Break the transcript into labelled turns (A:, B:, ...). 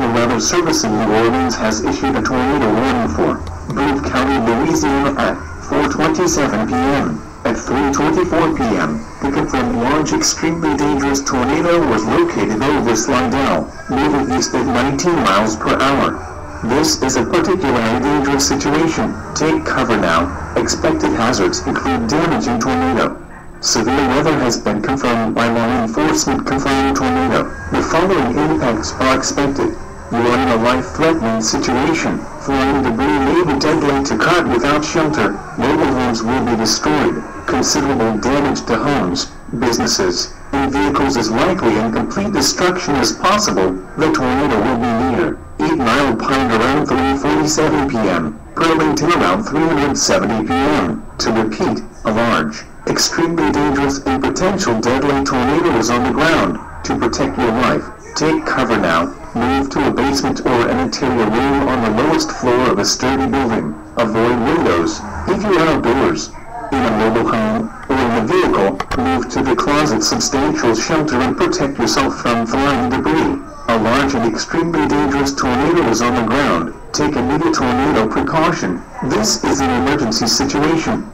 A: National Weather Service in New Orleans has issued a tornado warning for Brevard County, Louisiana at 4:27 p.m. At 3:24 p.m., the confirmed large extremely dangerous tornado was located over Slidell, moving east at 19 miles per hour. This is a particularly dangerous situation. Take cover now. Expected hazards include damaging tornado. Severe weather has been confirmed by law enforcement confirming tornado. The following impacts are expected. You are in a life-threatening situation. Flying debris may be deadly to cut without shelter. Mobile homes will be destroyed. Considerable damage to homes, businesses, and vehicles is likely, and complete destruction is possible. The tornado will be near 8 Mile Pine around 3:47 p.m. Burlington around 3:70 p.m. To repeat, a large, extremely dangerous and potential deadly tornado is on the ground. To protect your life, take cover now. Move to a basement or an interior room on the lowest floor of a sturdy building. Avoid windows. If you're outdoors, in a mobile home, or in a vehicle, move to the closet. Substantial shelter and protect yourself from flying debris. A large and extremely dangerous tornado is on the ground. Take immediate tornado precaution. This is an emergency situation.